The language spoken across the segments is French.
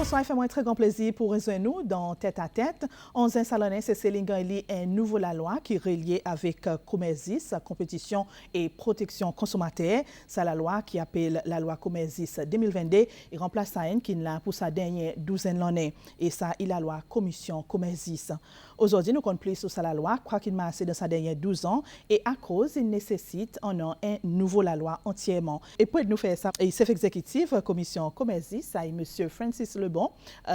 Bonsoir, il fait moi un très grand plaisir pour rejoindre nous dans Tête à Tête. 11 salonnais, c'est Céline Ganli, un nouveau la loi qui est relié avec Commersis, compétition et protection consommateur. C'est la loi qui appelle la loi Commersis 2022 et remplace ça qui l'a pour sa dernière douzaine d'années. Et ça, il la loi Commission Commersis. Aujourd'hui, nous comptons plus sur la loi, quoi qu'il m'a assez dans sa dernière 12 ans et à cause, il nécessite un nouveau la loi entièrement. Et pour nous faire ça, le chef exécutif Commission Commersis, ça est M. Francis Lebon,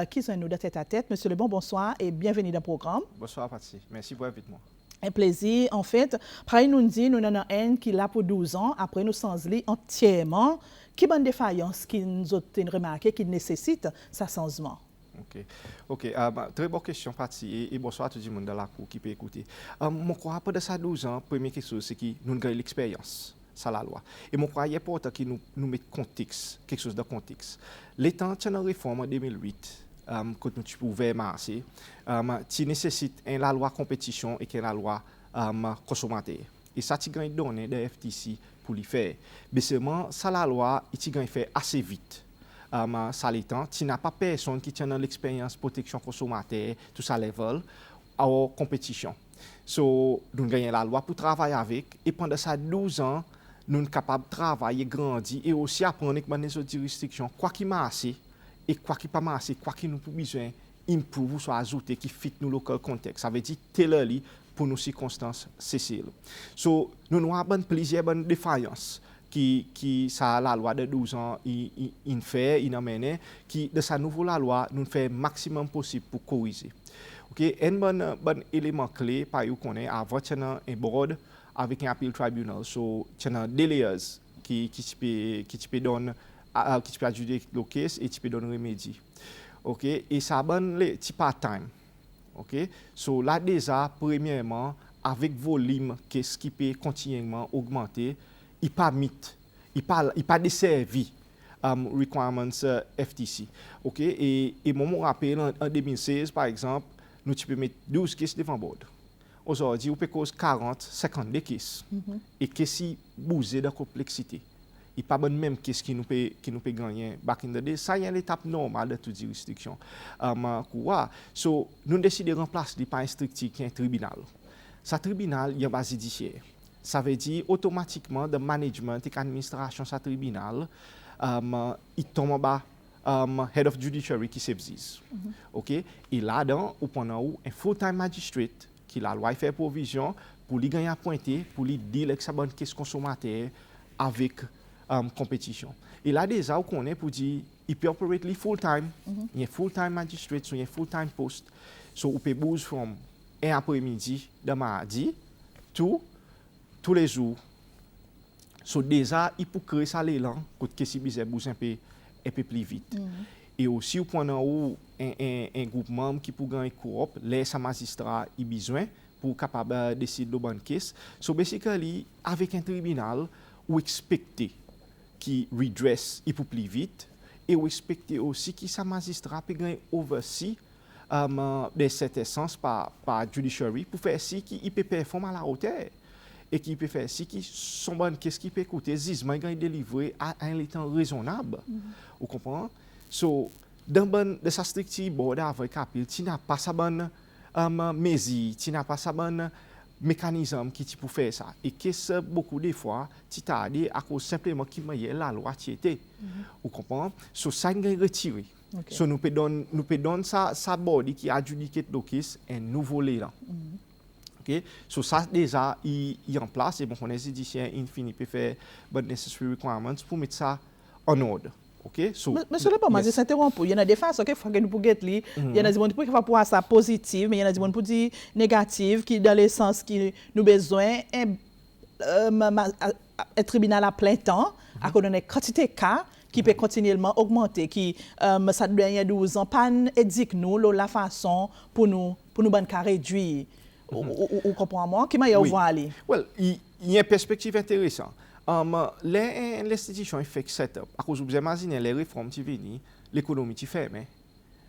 qui sont nous de Tête à Tête. Monsieur Lebon, bonsoir et bienvenue dans le programme. Bonsoir, Patsy. Merci pour l'invitation. Un plaisir. En fait, après nous dit, nous avons un qui est là pour 12 ans, après nous sans lui entièrement. Qui bonne défaillance qui nous a remarqué qui nécessite sa changement? OK. Très bonne question, Patsy. Et bonsoir à tout le monde dans la cour qui peut écouter. Mon crois, après ça 12 ans, première question, c'est que nous avons l'expérience. Ça la loi. Et mon crois, il est important que nous mettions contexte, quelque chose de contexte. L'état de la réforme en 2008, quand nous pouvons marcher, tu nécessites la loi compétition et la loi consommateur. Et ça, tu gagnes donné de FTC pour le faire. Mais seulement, ça la loi, tu gagnes fait assez vite. Ça l'étant, tu n'as pas personne qui tient dans l'expérience protection consommateur, tout ça level, en compétition. So, nous gagnons la loi pour travailler avec. Et pendant ça 12 ans, nous sommes capables de travailler, grandir et aussi apprendre que les autres juridictions, quoi qu'il marche et quoi qu'il pas marche, quoi qu'il nous avons besoin, improve ou soit ajouter qui fit nous local contexte. Ça veut dire tailor pour nos circonstances céciles. So, nous avons plusieurs bonnes défaillances qui ça la loi de 12 ans il fait, il amène, qui de sa nouvelle loi nous fait maximum possible pour corriger. OK, un bon élément clé par où qu'on est avant un board avec un appeal tribunal, so un délayers qui peut donner qui peut adjudiquer le cas et qui peut donner remède. OK, et ça bonne les part time. OK, so là déjà premièrement avec volume qu'est-ce qui peut continuellement augmenter, il pas mythe, il pas desservi requirements FTC. OK, et moi me rappelle en 2016 par exemple, nous tu peux mettre 12 cases devant board. Aujourd'hui, on peut cause 40, 50 de cases. Et qu'est-ce qui bouge de complexité. Il n'y a pas de même qu'est-ce qui nous peut gagner back in the day. Ça y est l'étape normale de toute jurisdiction. So, nous décidons de remplacer par un structure qui est un tribunal. Ce tribunal, il y a une base judiciaire. Ça veut dire automatiquement le management et l'administration de ce tribunal, il tombe en bas head of judiciary qui s'existe. OK? Et là-dedans, on prend un full-time magistrate qui la loi fait provision pour lui gagner à pointer, pour lui dire avec sa bonne caisse consommateur avec compétition. Et là déjà, on connaît pour dire il peut opérer full-time, il y a full-time magistrate, il y a full-time post. So, on peut bouger from un après-midi de mardi tous les jours. So déjà, il peut créer ça l'élan, pour que si bizarre bouge un peu plus vite. Et aussi, on prend un groupement qui peut gagner coop, laisse un magistrat il besoin pour capable décider de bonne caisse. So basically, avec un tribunal, on expecte qui redresse il peut plus vite et on expecte aussi que sa magistrat peut gagner oversee de cet essence par judiciary pour faire si qu'il peut performer à la hauteur et qui peut faire si qui son bonne qu'est-ce qui peut coûter zizman gagne délivrer à un temps raisonnable. Vous comprenez? So dans de sa structure board avec appel, tu n'as pas sa bonne mesure, tu n'as pas sa bonne mécanisme qui tu peux faire ça et que c'est beaucoup de fois tu t'as dit à cause simplement qui m'a la loi qui était. Vous comprenez? So ça gagne retiré. Okay. So nous peut donner sa body qui adjudique le case un nouveau l'élan. OK, so ça déjà il en place et bon on est judiciaire infini peut faire but necessary requirements pour mettre ça en ordre. OK, so monsieur le pas yes. S'interrompre, il y en a des façons que faut que nous pour get li, il y en a des gens qui faut pour ça positive mais il y en a des gens pour dire négative qui dans le sens qui nous besoin un tribunal à plein temps à cause de quantité de cas qui peut continuellement augmenter qui ça dernière 12 ans pas édique nous la façon pour nous ban cas réduire. Ou comprends-moi qui m'a y voir aller. Well, il y a une perspective intéressante. L'institution fait setup à cause vous imaginez les réformes qui viennent, l'économie qui ferme.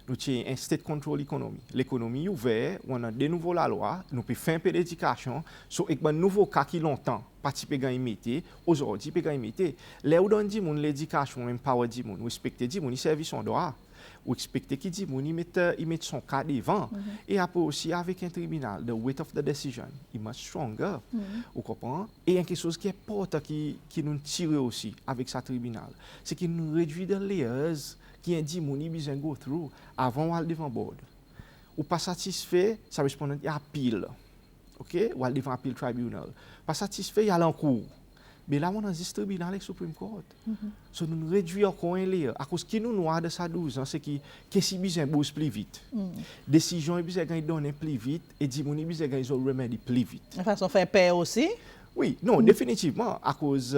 Nous avons un state control économie. L'économie ouverte, on a de nouveau la loi, nous pouvons faire un peu d'éducation, so avec un nouveau cas qui longtemps participer à imiter, aujourd'hui peut imiter. Les où donne dit l'éducation empower dit respecter dit service son droit. ou expecter qu'il dit il met son cas devant et après aussi avec un tribunal the weight of the decision is much stronger. Vous comprenez? Et il y a quelque chose qui est important qui nous tire aussi avec ce tribunal, c'est qu'il nous réduit les layers qui est dit mon besoin go through avant d'aller devant board. Ou pas satisfait, ça répond à appeal. OK? Ou aller devant appeal tribunal. Pas satisfait, il y a l'encours. Mais là, on a un tribunal avec Supreme Court. So, nous réduisons encore un layer. À cause qui nous noie de ça 12 ans, c'est que si besoin bouge plus vite. Décision est besoin de donner plus vite et dit mon besoin de remédier plus vite. De façon faire paix aussi? Oui, non, définitivement. À cause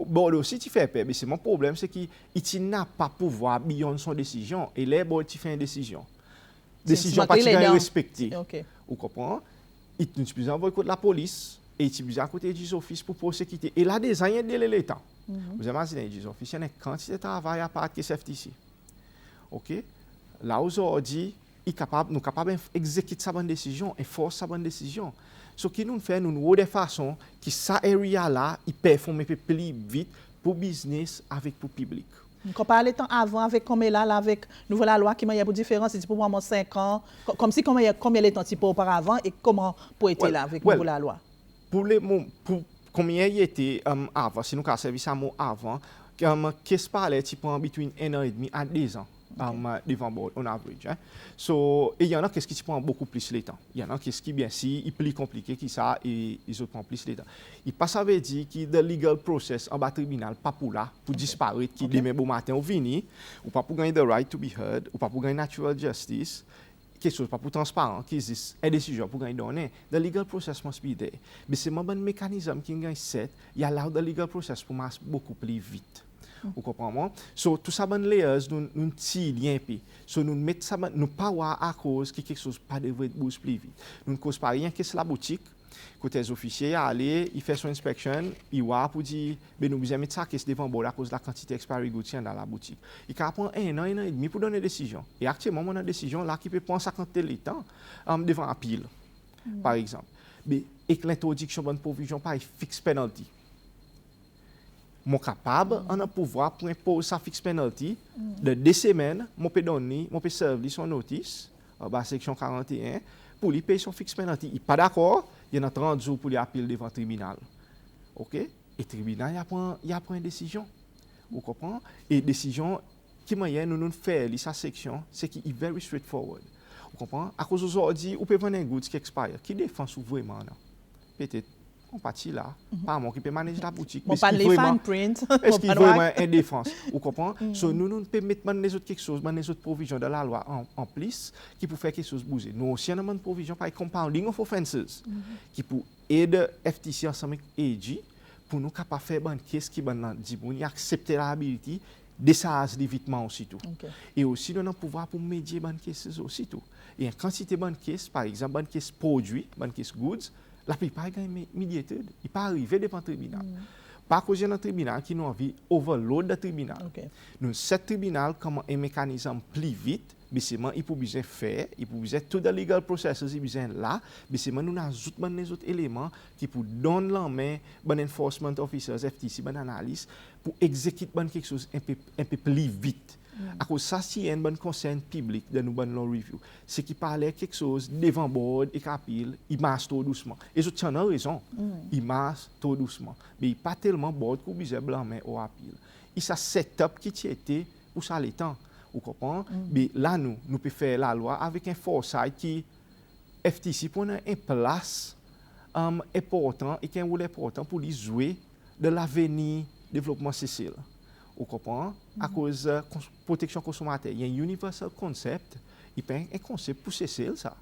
bon aussi tu fais paix, mais c'est mon problème, c'est qu'il n'a pas pouvoir beyond son décision. Et là, bon, tu fais une décision. Décision pas respectée. Okay. Vous comprenez? Il nous plus envoyer contre la police et il plus à côté du office pour prosécuter. Et là, des années de l'état. Vous imaginez, du office, il y a une quantité de travail à part que CFTC. OK? Là, aujourd'hui, nous sommes capables d'exécuter sa bonne décision et force sa bonne décision. Ce qui nous fait, nous avons des façons que ça area là, il performe plus vite pour business avec pour public. Quand on parle de temps avant avec comme là avec nouvelle loi qui m'a y a pour différence, c'est pour moi 5 ans, comme si combien de temps type auparavant et comment pour être là avec nouvelle loi. Pour combien il était avant, si nous avons servi ça avant, qu'est-ce parlait type en between 1 an et demi à 2 ans. Devant board, on average. So, et il y en a qui prend beaucoup plus le temps. Il y en a qui bien si, il plus compliqué que ça et ils autres prennent plus le temps. Il pas ça veut dire que le legal process en bas tribunal pas pour là, pour disparaître, qui demain bon matin ou vini, ou pas pour gagner the right to be heard, ou pas pour gagner natural justice, quelque chose pas pour transparent, qui existe, une décision pour gagner donner. The legal process must be there. Mais c'est un bon mécanisme qui gagne set, il allow the legal process pour marcher beaucoup plus vite. Vous comprenez? So, tout ça, bonne layers, nous tirons un peu. So, nous mettons ça, nous pas à cause que quelque chose pas devrait bouger plus vite. Nous ne causons pas rien que c'est la boutique. Côté les officiers, aller, il fait son inspection, il va pour dire, ben nous besoin mettre ça qui est devant bord à cause de la quantité expiry goods dans la boutique. Il peut prendre 1 an, 1 an et demi pour donner une décision. Et actuellement, on a une décision là qui peut prendre 50 de temps devant un pile, par exemple. Mais et que l'introduction de provision par fixe penalty. Mon capable, on a pouvoir pour imposer sa fixe penalty de 2 semaines, mon peut donner, mon peut servir son notice, section 41, pour lui payer son fixe penalty. Il n'est pas d'accord, il y a 30 jours pour lui appeler devant le tribunal. OK? Et le tribunal, il prend une décision. Vous comprenez? Et décision qui moyen nous faire sa section, c'est qu'il est very straightforward. Vous comprenez? À cause d'aujourd'hui, vous pouvez vendre un goods qui expire. Qui défend vraiment? Peut-être. On partit là, pas moi qui peut manager la boutique. On parle de fine print. Est-ce qu'il veut vraiment une défense? Vous comprenez? So, nous pouvons mettre les autres quelque chose, les autres provisions de la loi en plus qui pour faire quelque chose bouger. Nous aussi avons une provision par compounding of offenses qui pour aider FTC ensemble avec AG pour nous capables faire une caisse qui va accepter la habilité de ça évitement aussitôt. Et aussi nous avons le pouvoir pour médier bonne caisse aussitôt. Et une quantité de bonne caisse, par exemple, bonne caisse produit, bonne caisse goods. La plupart gagnent médiateur, il ne pas arriver devant le tribunal. Pas cause d'un tribunal qui nous envie overload le tribunal. Nous ce tribunal comme un mécanisme plus vite, mais c'est il peut besoin faire, il peut besoin tout le legal process, il besoin là, mais c'est nous ajoutons les autres éléments qui pour donner la main bon enforcement officers FTC bon analyse pour exécuter quelque chose un peu plus vite. À cause ça, si il y a un bon conseil public de nous bonne law review, c'est qu'il parlait quelque chose devant board et capil, il marche trop doucement. Et je tiens à raison, il marche trop doucement. Mais il n'est pas tellement board qu'on besoin blâmer au appeal. Il s'est setup qui était pour ça les temps. Vous comprenez? Mais là, nous pouvons faire la loi avec un foresight qui FTC pour une place important et qui est un rôle important pour les jouer de l'avenir développement social. Vous comprenez? À cause de la protection consommateur. Il y a un universal concept, il y a un concept pour cesser ça.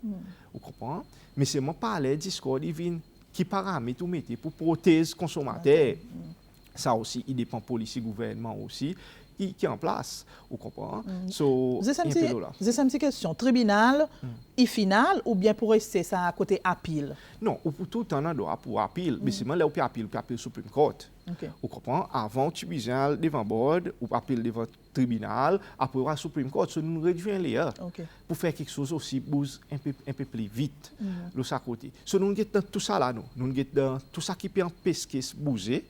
Vous comprenez? Mais c'est moi parler Discord, il vient qui paramètres ou mettez pour protéger le consommateur. Ça aussi, il dépend de la police et gouvernement aussi. Qui est en place, vous comprenez? C'est une petite question. Tribunal, il final ou bien pour rester ça à côté appeal? Non, pour tout le temps, pour appeal. Mais c'est moi là où appeal Supreme Court. Vous comprenez? Avant, tu besoin devant board ou appeal devant tribunal, après la Supreme Court, nous réduisons les heures pour faire quelque chose aussi bouge un peu plus vite de sa côté. Nous avons tout ça là, nous avons tout ça qui peut empêcher bouger.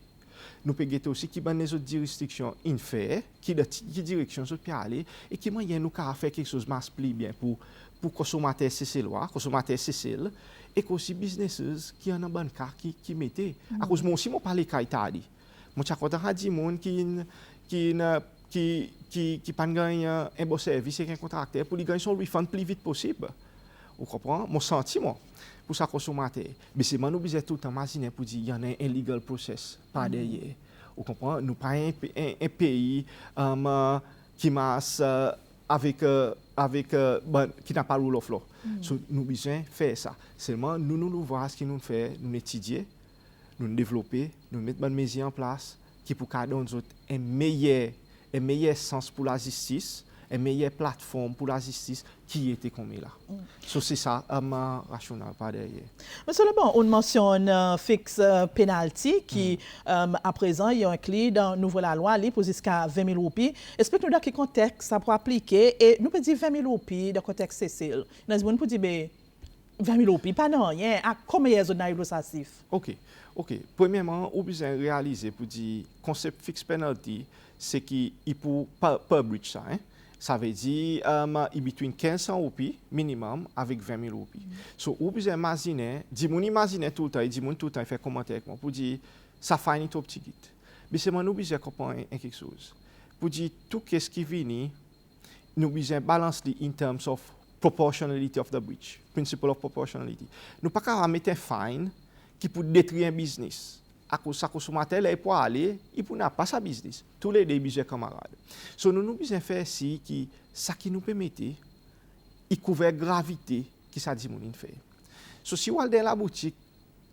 nous pouvons guetter aussi qui ban les autres juridictions in fait, qui direction sur peut aller et qui moyen nous faire quelque chose masse plus bien pour consommateur cesser loi, consommateur cesser et aussi businesses qui en bon cas qui mettaient à cause moi aussi moi parler kaitadi. Moi chaque fois dit monde qui pas gagner un bon service et un contracteur pour lui gagner son refund plus vite possible. Vous comprenez? Mon sentiment pour ça consommateur. Mais c'est nous besoin tout le temps imaginer pour dire il y en a un legal process pas derrière. Vous comprenez? Nous pas un pays qui masse avec qui n'a pas rule of law. So, nous besoin faire ça. Seulement nous voir ce qui nous fait, nous étudier, nous développer, nous mettre bonnes mesures en place qui pour donner nous un meilleur sens pour la justice, une meilleure plateforme pour la justice qui était comme là. So, c'est ça, rationnel par derrière. Monsieur Le Bon, on mentionne fixe penalty qui, à présent, il y a un clé dans la loi pour jusqu'à 20 000 roupies. Explique-nous dans quel contexte ça peut appliquer et nous pouvons dire 20 000 roupies dans le contexte Cécile. Nous pouvons dire 20 000 roupies, pas non, à combien de zones administratives? OK. Premièrement, on besoin réaliser pour dire concept fixe penalty, c'est qu'il peut pas breach ça. Ça veut dire between 1500 roupies minimum avec 20 000 roupies. So, vous pouvez imaginer, imaginer tout le temps, faire commentaire avec moi pour dire, ça fait un tout petit guide. Mais c'est moi, nous besoin comprendre quelque chose. Pour dire, tout ce qui vient, nous besoin balancer in terms of proportionality of the breach, principle of proportionality. Nous ne pouvons pas mettre un fine qui peut détruire un business. À cause de consommateur, il peut aller, il peut pas sa business. Tous les deux besoin camarades. So nous besoin faire si qui ça qui nous permettait il couvert gravité qui ça dit mon fait. So si vous allez dans la boutique,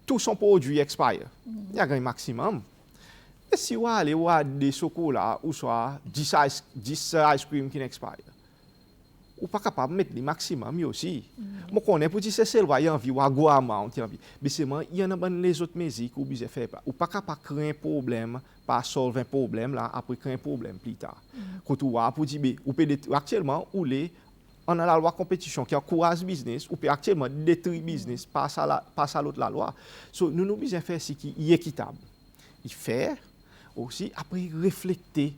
tout son produit expire. Il y a un maximum. Et si vous allez voir des chocolats ou soit 10 ice cream qui expire. Ou pas capable de mettre le maximum aussi. Moi connais pour dire c'est celle voyant envie ou go amount mais c'est moi il y en a les autres musiques ou besoin faire pas ou pas capable créer un problème pas solver un problème là après créer un problème plus tard. Quand tu vois pour dire ou peut actuellement ou les on a la loi compétition qui encourage business ou peut actuellement détruire business passe à l'autre la loi. So nous besoin faire ce qui est équitable. Il faire aussi après refléter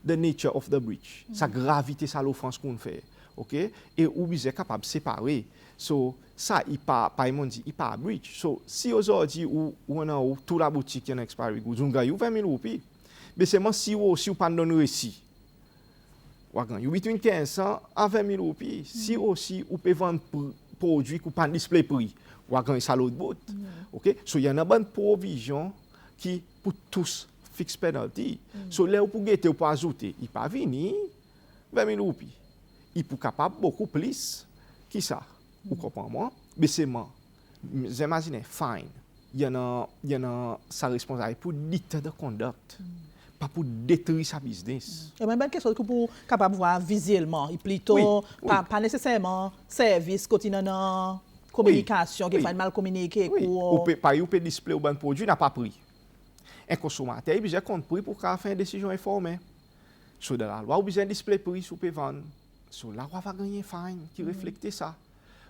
the nature of the breach, sa gravité, sa l'offense qu'on fait. OK, et ou bien capable de séparer. So ça il pas dit il pas breach. So si aujourd'hui ou on a toute la boutique qui a expiry vous gagnez 20 000 roupies. Mais c'est moi si vous pas donner récit. Vous gagnez between 1500 à 20 000 roupies. Si aussi vous pouvez vendre produit qui pas display prix. Vous gagnez ça l'autre bout. OK, so il y a une bonne provision qui pour tous fixe penalty. So là pour guetter ou pas ajouter, il pas venir 20 000 roupies. Il peut capable beaucoup plus qui ça vous comprenez moi mais c'est moi j'imagine fine il y en a sa responsabilité pour dicter de conduite pas pour détruire sa business et même quelque chose que pour capable voir visuellement et plutôt pas nécessairement service quotidien communication qui fait mal communiquer ou peut display au bon produit n'a pas pris un consommateur il besoin compte prix pour faire une décision informée sur de la loi ou besoin display prix sur peut vendre. So, la loi va gagner fine qui reflète ça.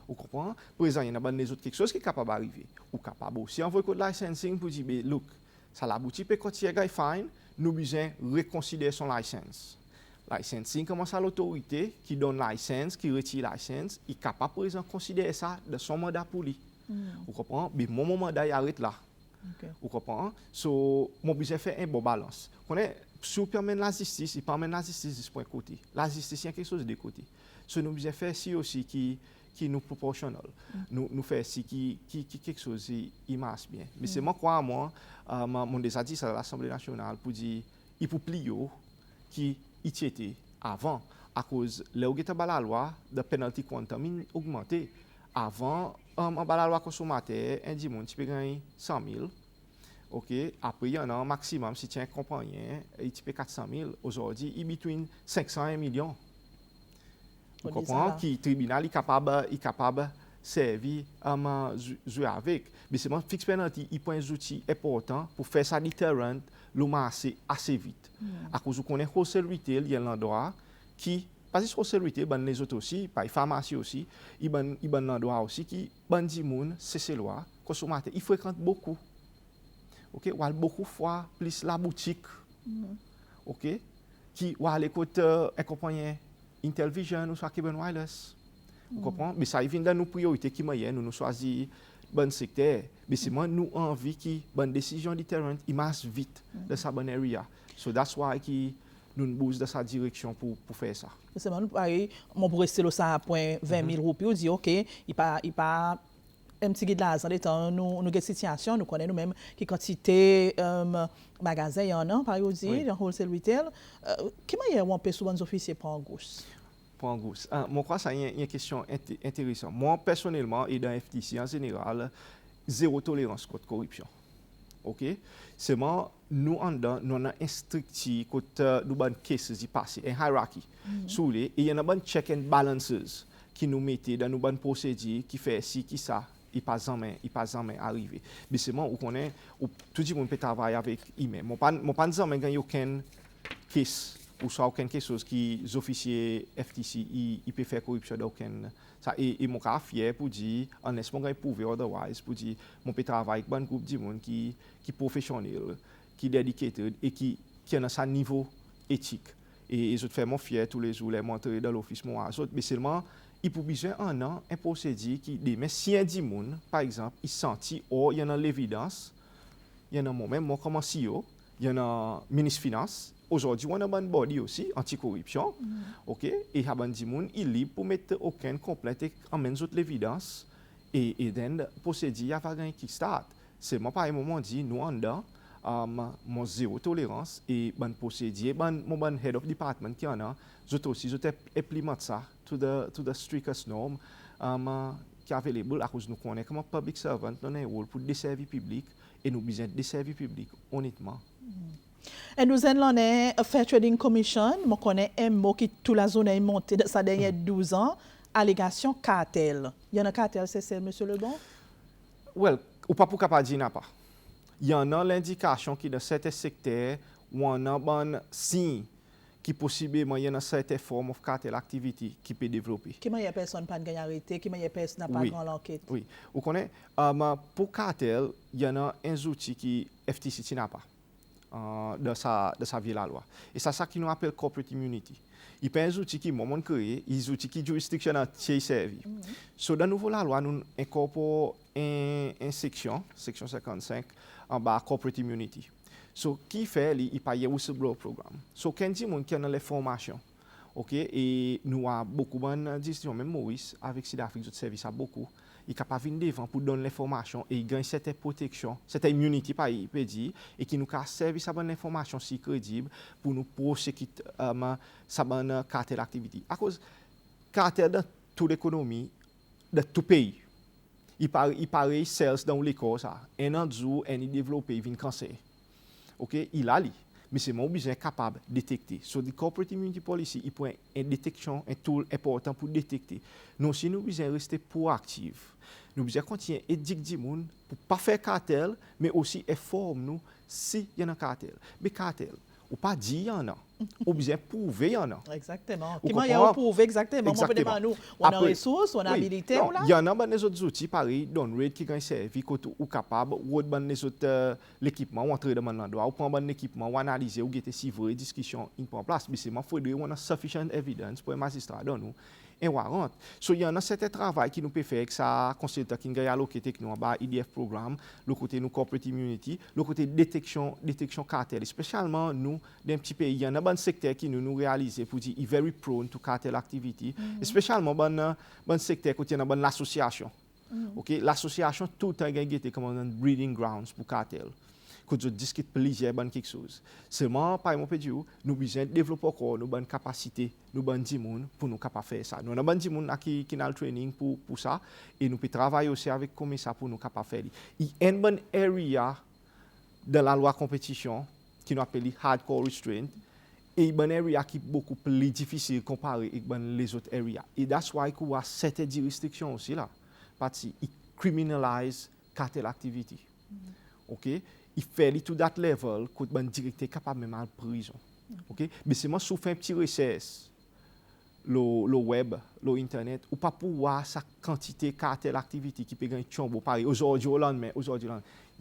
Vous comprenez? Par exemple, il y a des autres quelque chose qui est capable d'arriver. Ou capable aussi envoyer code licensing pour dire, look, ça la boutique peut continuer à fine, nous besoin reconsidérer son licence. Licensing commence à l'autorité qui donne licence, qui retire licence, il est capable par exemple considérer ça de son mandat pour lui. Vous comprenez? Mais mon mandat il arrête là. Vous comprenez? So, mon besoin faire un bon balance. Si on permet la justice, il permet la justice pour un côté. La justice, il y a quelque chose de côté. So, nous devons faire ci aussi qui nous proportionnel. Nous faire ci qui quelque chose qui marche bien. Mais c'est moi, mon déjà dit à l'Assemblée nationale pour dire, il faut plier qui était avant. À cause de la loi, de penalty quantum augmenté. Avant, la loi consommateur, un dimanche, tu peux gagner 100 000. OK, après il y en a un maximum si tu es un compagnon, il peut 400 000 aujourd'hui, il between 500 et 1 million. Vous comprenez que le tribunal est capable de servir jouer avec. Mais c'est mon fixe penalty, il prend un outil important pour faire ça deterrent le marché assez vite. À cause qu'on est wholesale retail, il y a l'endroit qui parce que wholesale retail, les autres aussi, par les pharmacies aussi, il y a un endroit aussi qui ban di moun, c'est loi, consommateur, il fréquente beaucoup. OK, ou beaucoup fois plus la boutique. OK, qui ou aller côté accompagner Intelvision ou soit Cuban Wireless. Vous comprenez? Mais ça vient dans nos priorités qui moyen nous choisir bon secteur. Mais c'est moi nous envie qui bonne décision deterrent il marche vite dans sa bonne area. So that's why qui nous bouge dans sa direction pour faire ça. C'est moi pareil, mon pour rester là ça à point 20 000 roupies, on dit OK, il pas un petit guide là dans les temps nous une situation nous connaissons nous-mêmes qui quantité magasin y en a par exemple dans wholesale retail comment on peut souvent les officiers prendre en gauche pour en gauche. Moi, crois que c'est une question intéressante. Moi, personnellement, et dans FTC en général, zéro tolérance contre corruption. OK? C'est moi, nous, nous avons un structure contre nous avons cases qui passent, une hiérarchie. Et il y a un check and balances qui nous mettent dans nos procédures qui fait ci, qui ça. Il pas jamais arrivé. Mais c'est moi où connaît tout le monde peut travailler avec email. Moi pas jamais gagner aucun case ou soit aucun quelque chose qui les officiers FTC il peut faire corruption d'aucun ça et mon cas fier pour dire en laisse-moi gagner prouver otherwise pour dire mon peut travailler avec un groupe de monde qui professionnel, qui dedicated et qui a sa niveau éthique et je te fais mon fier tous les jours les montrer dans l'office moi mais seulement il peut besoin un procédure qui dit mais si un dit monde par exemple il senti il y en a l'évidence il y en a moi-même moi comme CEO il y en a ministre finance aujourd'hui on a un body aussi anticorruption OK et il y a un dit monde il libre pour mettre aucun complainte en même autre l'évidence et then procédure va gagner kickstart c'est moi par un moment dit nous en dedans mon zéro tolérance et ban procédure mon head of department qui en a je implémente ça to the strictest norm qui est available à cause nous connaît comme public servant nous avons un rôle pour desservir public et nous besoin desservir public honnêtement. Et nous avons la Fair Trading Commission, je connais un mot qui toute la zone est montée dans sa dernière 12 ans, allégation cartel. Il y en a cartel, c'est monsieur Lebon? Well, ou pas pour capable dire pas. Il y en a l'indication qui dans certains secteurs où on a un signe qui possiblement il y a une certaine forme de cartel activity qui peut développer. Qui m'a personne pas gagné arrêté, qui m'a personne n'a pas grand l'enquête. Oui, vous connaissez pour cartel, il y en a un outil qui FTC n'a pas. De sa vie la loi. Et c'est ça qui nous appelle corporate immunity. Il y a un outil qui moment créé, un outil qui jurisdiction entière servi. So dans nouveau la loi nous incorpore une section 55 en bas corporate immunity. So qui fait il paye whistleblower programme. So quand dit monde qui a les formations. OK et nous a beaucoup bonne discussion même Maurice avec Sud-Afrique de service a beaucoup il est capable de devant pour donner l'information et il gagne cette protection, cette immunité par il peut dire et qui nous a servi sa bonne information si crédible pour nous prosécuter sa bonne cartel activité. À cause cartel dans toute l'économie de tout pays. Il paraît sales dans l'école ça. Un an jour et il développe il vient cancer. OK, il a li. Mais c'est mon besoin capable de détecter. So the corporate immunity policy, il prend une détection, un tool important pour détecter. Nous aussi nous besoin rester proactifs. Nous besoin continuer à éduquer les gens pour pas faire cartel, mais aussi informer nous si il y a un cartel. Mais cartel, ou pas dire il y en a, ou besoin prouver il y en a. Exactement. Comment il y a prouver exactement? On peut demander nous, on a ressources, on a habilité ou là? Il y en a des autres outils pareil, downgrade qui gagne servi ou capable ou des autres l'équipement ou entrer dans l'endroit ou prendre un équipement ou analyser ou guetter si vraie discussion en place. Mais c'est faudrait on a sufficient evidence pour un magistrat dans nous. Un warrant. So il y en a certain travail qui nous peut faire avec ça consultant qui gagne alloqué techno en bas IDF programme, le côté nous corporate immunity, le côté détection cartel, spécialement nous d'un petit pays, il y en a un secteur qui nous réaliser pour dire very prone to cartel activity, spécialement bon secteur côté il y a une l'association. OK, l'association tout le temps gagne comme un breeding grounds pour cartel. Que je discute plusieurs bonnes quelque chose. Seulement, par exemple, nous besoin développer encore nos bonnes capacités, nos bonnes gens pour nous capables faire ça. Nous avons bonnes gens qui ont le training pour ça et nous pouvons travailler aussi avec comme ça pour nous capables faire. Il y a une bonne area de la loi compétition qui nous appelle hardcore restraint et une bonne area qui est beaucoup plus difficile comparé avec les autres areas. Et that's why il y a certaines restrictions aussi là. Parce qu'il criminalise cartel activity. OK? Il fait tout that level que le directeur est capable même à la prison. OK? Mais c'est moi sous un petit recess. le web, l'internet, ou pas pouvoir sa quantité cartel activité qui peut gagner chombo pareil aujourd'hui au lendemain,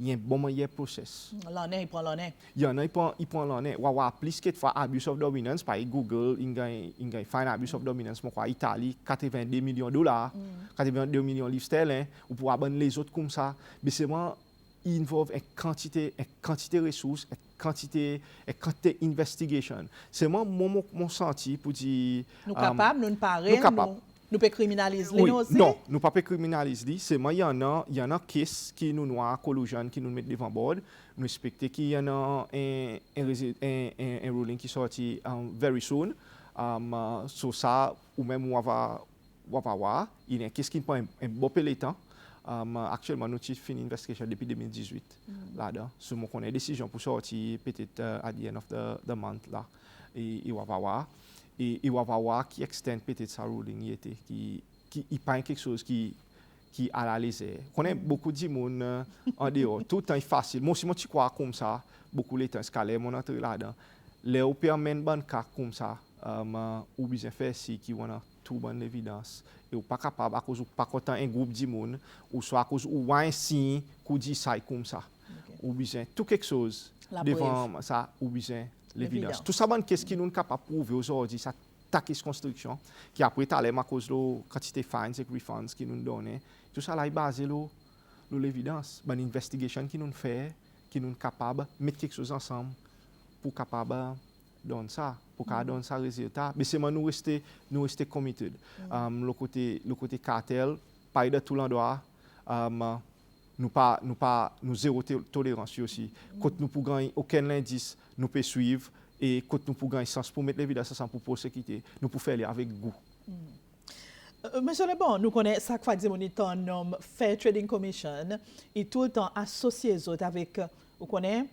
il y a un bon moyen process. L'année, il prend l'année. Il y en a il prend l'année. Wawa plus que fois abuse of dominance par Google, il gagne fine abuse of dominance mon quoi Italie 82 millions de dollars, 82 millions de livres sterling ou pour abonner les autres comme ça. Mais c'est vraiment il involve une quantité de ressources, une quantité investigation. C'est moi mon senti pour dire nous capables nous parer nous peut criminaliser oui, aussi. Non, nous pas criminaliser, c'est moi il y en a case qui nous noie collusion qui nous met devant board, nous expecter qu'il y en a un ruling qui sorti very soon. Sur ça ou même on va voir, il y a un case qui prend un bon peu de temps. Actuellement, nous avons fini l'investigation depuis 2018 là-dedans. So, on a une décision pour sortir peut-être à the end of the month là. Et on va voir. Et on va voir qui extend peut-être sa ruling qui pas quelque chose qui à la légère. On a beaucoup de monde en dehors. Tout le temps est facile. Moi, si moi tu crois comme ça, beaucoup de temps escalé, mon entrée là-dedans. Les opérations ban cas comme ça, ou bien faire si qui wana tout bonne évidence et ou pas capable à cause ou pas content un groupe de monde ou soit à cause ou un signe qui dit ça comme ça. Ou bien tout quelque chose devant ça ou bien l'évidence. Tout ça bon qu'est-ce qui nous capable prouver aujourd'hui ça taxe construction qui après talé à cause de quantité fines et refunds qui nous donne. Tout ça là est basé sur l'évidence, une investigation qui nous fait qui nous capable mettre quelque chose ensemble pour capable donner ça pour donner ça résultat mais c'est nous rester committed le côté cartel pas de tout l'endroit nous zéro tolérance aussi quand nous pour gagner aucun indice nous peut suivre et quand nous pour gagner sens pour mettre l'évidence ensemble pour prosécuter nous pour faire avec goût. Monsieur Lebon, nous connaissons ça que dit mon nom Fair Trading Commission et tout le temps associé avec vous connaissez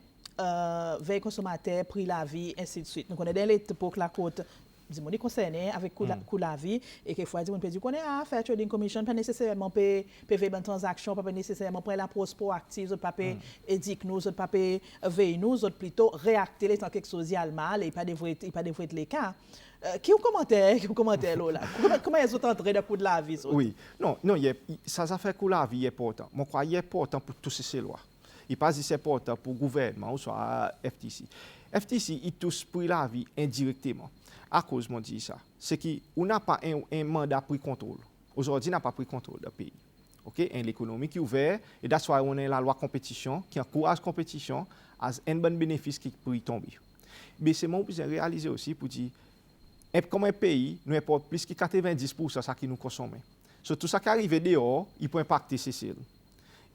veille consommateur, prix la vie, ainsi de suite. Nous connaissons l'époque la côte, disons, concerné avec coût la vie, et quelquefois, on peut dire qu'on est à Fair Trading Commission, pas nécessairement faire une transaction, pas nécessairement prendre la pause proactive, pas éduquer nous, pas veiller nous, plutôt réacter les temps quelque chose y a mal, et pas devrait être les cas. Qui vous commentaire là? Comment est-ce que vous entrez dans le coût de la vie? Oui, non, ça fait coût la vie est important. Moi, je crois qu'il est important pour tous ces lois. Il pas c'est important pour le gouvernement ou soit FTC. FTC, il touche pour la vie indirectement. À cause, moi, dis ça. C'est qu'on n'a pas un mandat pris contrôle. Aujourd'hui, on n'a pas pris contrôle du pays. Okay? L'économie qui est ouverte, et that's why on a la loi compétition, qui encourage la compétition, a un bon bénéfice qui peut y tomber. Mais c'est moi qui réaliser aussi pour dire, comme un pays, nous importons plus que 90% de ce que nous consommons. So, tout ça qui arrive dehors, il peut impacter ces cellules.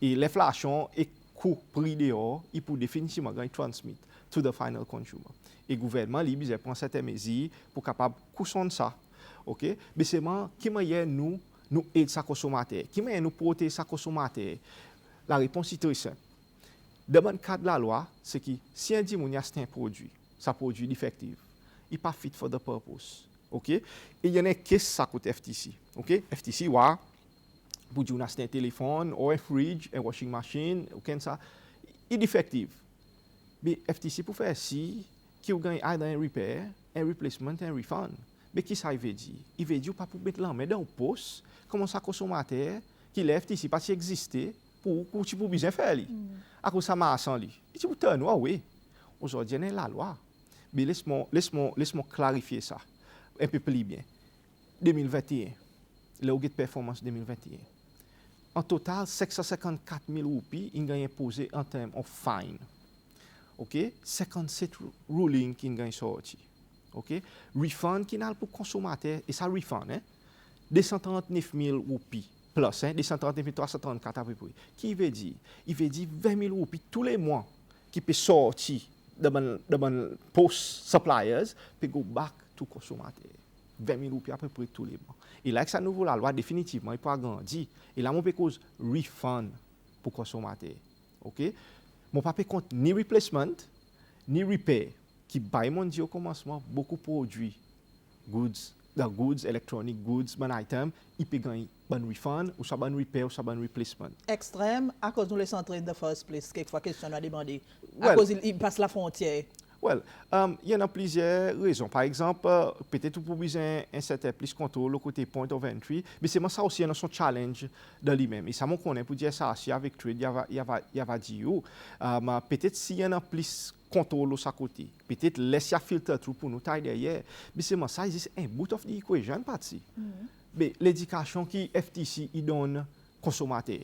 Et l'inflation est coût prix dehors, il peut définitivement transmettre to the final consumer. Et le gouvernement, il prend certaines mesures pour capable de ça. OK? Mais c'est moi qui m'a nous aider sa consommateur, qui m'a nous protéger sa consommateur. La réponse est très simple. Dans le cadre de la loi, c'est que si on dit qu'il y a un produit, ça produit défectif, il n'est pas fit for the purpose. OK? Et il y en a qui ça coûte FTC. OK? FTC, ouais. Pour dire un téléphone, ou un fridge, un washing machine, ou qu'est-ce ça, il est défectif. Mais FTC pour faire si, qui gagne un repair, un replacement, un refund. Mais qui ça veut dire? Il veut dire pas pour mettre l'en dans le poste, comment ça consommateur, qui l'a FTC pas si exister pour bien faire. À cause ça m'a sans lui. Il dit pourtant, oui. Aujourd'hui, il y a la loi. Mais laisse-moi clarifier ça un peu plus bien. 2021, le de performance 2021. En total, 654 000 roupies ont été imposées en termes de fine. OK? 57 rulings qui ont été sortis. OK? Refund qui n'a pour consommateur, et ça refund, 239 000 roupies plus, 239 334 à peu près. Qui veut dire? Il veut dire 20 000 roupies tous les mois qui peut sortir de mon post-suppliers, puis go back to consommateur. 20 000 roupies à peu près tous les mois. Et là, avec sa nouvelle loi, définitivement, il peut agrandir. Et là, mon peut cause refund pour consommateur. OK? Mon pas compte ni replacement, ni repair, qui bail mon dit au commencement, beaucoup de produits, goods, electronic goods, bon item, il peut gagner bon refund, ou soit bon repair, ou soit bon replacement. Extrême, à cause de nous les centrer de first place, quelquefois question à demander. À cause il passe la frontière. Well, il y en a plusieurs raisons. Par exemple, peut-être pour besoin un certain plus contrôle au côté point of entry, mais c'est ça aussi un son challenge de lui-même. Et ça me connaît pour dire ça aussi avec trade, il y a dit peut-être s'il y en a plus contrôle au sa côté, peut-être laisser filtre tout pour nous tailler derrière, mais c'est ça c'est un bout of the equation partie. Mais l'éducation qui FTC il donne consommateur.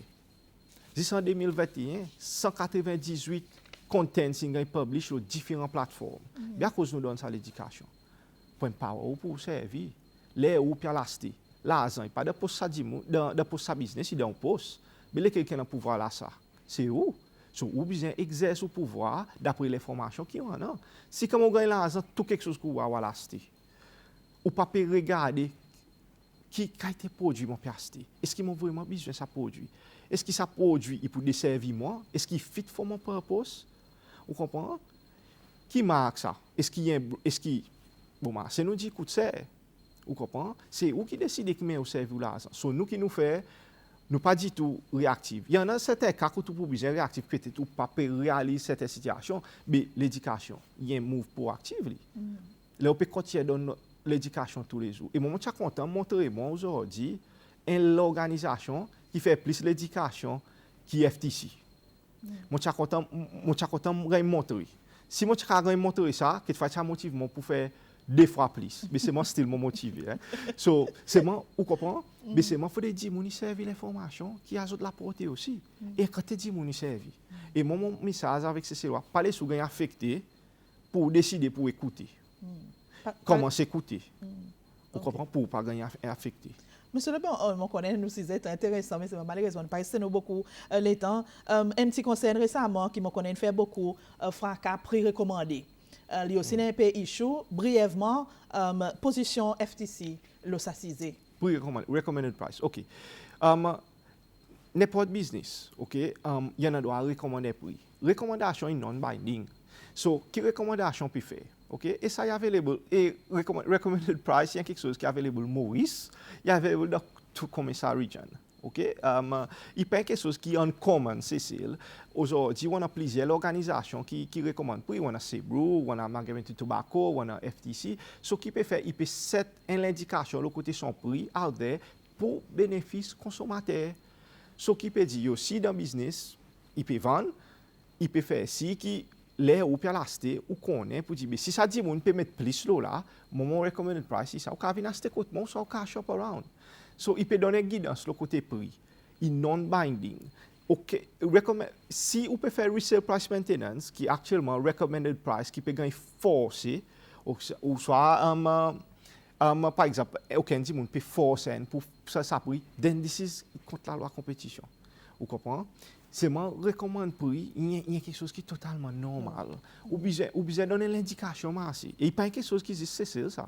En 2021, 198 contents sont publiés sur différentes plateformes. Bien cause nous donne ça l'éducation. Point power pour servir. Les ou puis l'acheter. L'argent, pas de poste ça de poste ça business, il est en poste. Mais les quelqu'un a pouvoir là ça. C'est où? So, ou bien exerce le pouvoir d'après l'information qui en a. Si comme on gagne l'argent, tout quelque chose qu'on va l'acheter. Ou pas regarder qui a été produit mon acheter. Est-ce qu'il m'a vraiment besoin de ça produit? Est-ce que ça produit il peut desservir moi? Est-ce qu'il fit pour mon purpose? Vous comprenez? Qui marque ça? Bon, c'est nous dit écoute, c'est. Vous comprenez? C'est vous qui décidez qui met au service l'argent. C'est nous qui nous fait, nous pas du tout réactifs. Il y en a certains cas où tu peux besoin réactif, peut-être ou pas réaliser certaines situations, mais l'éducation, il y a un move proactif. Là, on peut continuer à donner l'éducation tous les jours. Et moi, je suis content de montrer moi aujourd'hui l'organisation qui fait plus l'éducation qui FTC. Moi, je suis content de montrer. Si moi, je suis montrer ça, que ça motive moi pour faire deux fois plus. Mais c'est mon style, mon motivé. So, c'est moi, vous comprenez? Mais c'est moi, il faut dire, mon servir l'information qui a de la portée aussi. Et quand tu dis, mon servir. Et mon message avec ces lois, parler sur gain affecté pour décider, pour écouter. Comment s'écouter? Vous comprenez? Pour ne pas gagner affecté. Monsieur Le Bon, on connaît nous c'est intéressant, mais c'est malheureusement pas nous beaucoup les temps. Un petit conseil récemment qui me connaît fait beaucoup fracas pré-recommandé. Il y a aussi un peu issue brièvement position FTC le s'assiser. Recommended price. OK. N'importe business, OK, il y en a doit recommander prix. Recommandation est non binding. So, qui recommandation peut faire? Okay? Et ça est available. Et recommended price, il y a quelque chose qui est available Maurice, il y a available dans tout commissar region. Okay? Il n'y a pas quelque chose qui est en commun, Cécile. Aujourd'hui, on a plusieurs organisations qui recommandent prix. On a Sebrew, on a Margaret Tobacco, on a FTC. Ce qui peut faire, il peut set une indication le côté son prix out there pour bénéfice consommateur. Ce qui peut dire, si dans le business, il peut vendre, il peut faire si qui les ou puis l'acheter ou connaît pour dire si ça dit on peut mettre plus là mon recommended price ça ou ka venir acheter côté mon ça ou ka shop around so il peut donner guidance le côté prix il non binding OK si on peut faire resale price maintenance qui actuellement recommended price qui peut gagner forcer ou soit par exemple aucun dit on peut forcer pour ça prix then this is contre la loi compétition vous comprenez? C'est moi recommande prix, il y a quelque chose qui est totalement normal. Ou bien donner l'indication aussi. Et il n'y a pas quelque chose qui existe, c'est ça.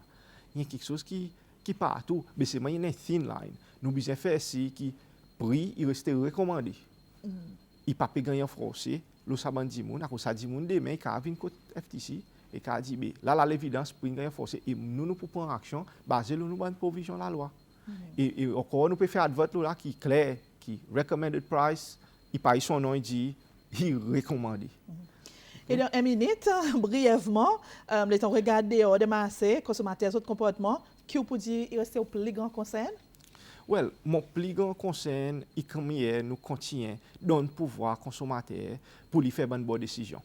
Il y a quelque chose qui partout, mais c'est moi il y a une thin line. Nous besoin faire si qui prix il reste recommandé. Il pas peut gagner en français, le saban dit moun, à cause ça dit moun demain il a venir côté FTC et il a dit là l'évidence pour gagner en français et nous pour prendre action basé sur nous bonne provision la loi. Et encore nous peut faire advert là qui est clair, qui recommended price il paye son nom, il dit, il recommande. Et dans une minute, brièvement, les temps regardés hors de marché, consommateurs, autres comportements, qui vous peut dire, il reste au plus grand concern? Well, mon plus grand concern, il comme hier, nous continuons donner pouvoir consommateur pour lui faire une bonne décision.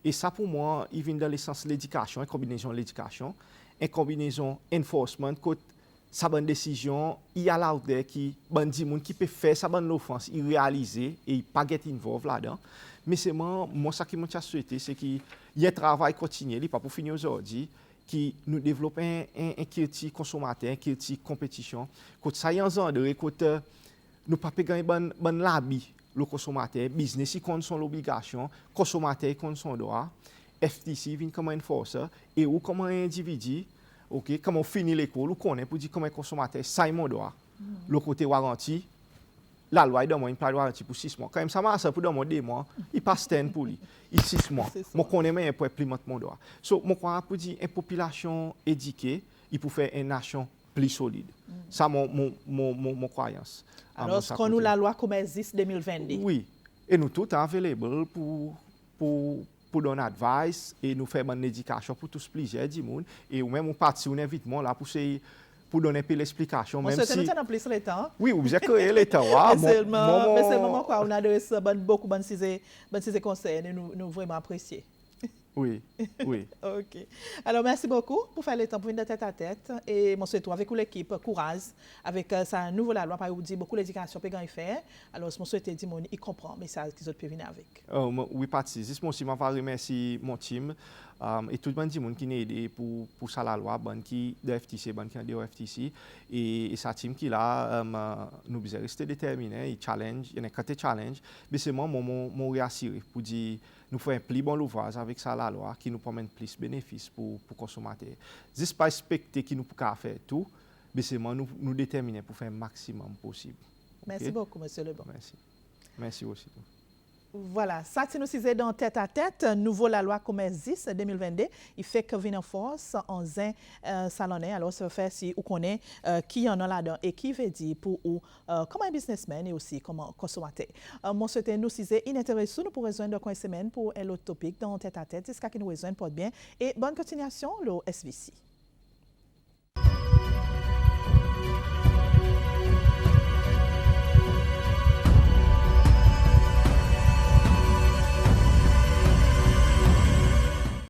Et ça, pour moi, il vient dans l'essence de l'éducation, une combinaison de l'éducation, une combinaison enforcement, sa bonne décision, il y a là qui bandi moun qui peut faire sa bonne offense, il réaliser et il pas get involved là-dedans. Mais c'est moi ça qui m'a souhaité c'est qu'il y a un travail continu, il pas pour finir aujourd'hui qui nous développe un culture consommateur, un culture compétition. Quand ça y en zandre, quand nous pas gagner bon labi le consommateur, business il compte son obligation, consommateur il compte son droit, FTC vient comme un enforcer et ou comme un individu. OK, comment on finit l'école, on connaît pour dire comment un consommateur, ça est mon droit. Le côté warranty, la loi donne une plan de warranty pour 6 mois. Quand même, ça marche pour donner 2 mois, il passe 10 pour lui. Il 6 mois. Je connais même pour implémenter mon droit. So, je crois pour dire une population éduquée, il peut faire une nation plus solide. Ça, mon croyance. Alors, ce qu'on nous la loi comme existe 2022. Oui. Et nous tout available pour pour donner advice et nous faire une éducation pour tous plaisir du monde et ou même on partit un invitement là pour donner un peu l'explication On même souhaite si nous tenir plus le temps. oui ou j'ai créé les temps ouais, mais c'est le moment quoi on adresse beaucoup de conseils et nous vraiment apprécier. Oui, oui. OK. Alors, merci beaucoup pour faire le temps pour venir de tête à tête. Et mon souhait avec l'équipe, courage, avec sa nouvelle loi, par exemple, dit beaucoup d'éducation, peut gagner faire. Alors, mon souhait dit, il comprend le message qu'ils ont pu venir avec. Oui, parti. Juste moi aussi, je veux remercier mon team et tout le monde qui m'a aidé pour ça la loi, qui de FTC, qui est de FTC. Et sa team qui là, nous devons rester déterminés, challenge, il y a un challenge. Mais c'est moi, mon réassuré pour dire, nous faisons un plus bon ouvrage avec ça la loi qui nous permet plus de bénéfices pour les consommateurs. Juste pas expecter qu'ils nous pouvons faire tout, mais c'est moi nous déterminer pour faire le maximum possible. Merci beaucoup, monsieur Lebon. Merci. Merci aussi. Voilà, ça c'est nous disons dans tête à tête, nouveau la loi commerce 10 2022, il fait que vient en force en salonnais. Alors ça fait si vous connaissez qui en a là-dedans et qui veut dire pour ou comme un businessman et aussi comme un consommateur. Moi souhaite nous disons inintéressant nous pour rejoindre dans une semaine pour un autre topic dans tête à tête, c'est ce qui nous rejoint pour bien et bonne continuation le SVC.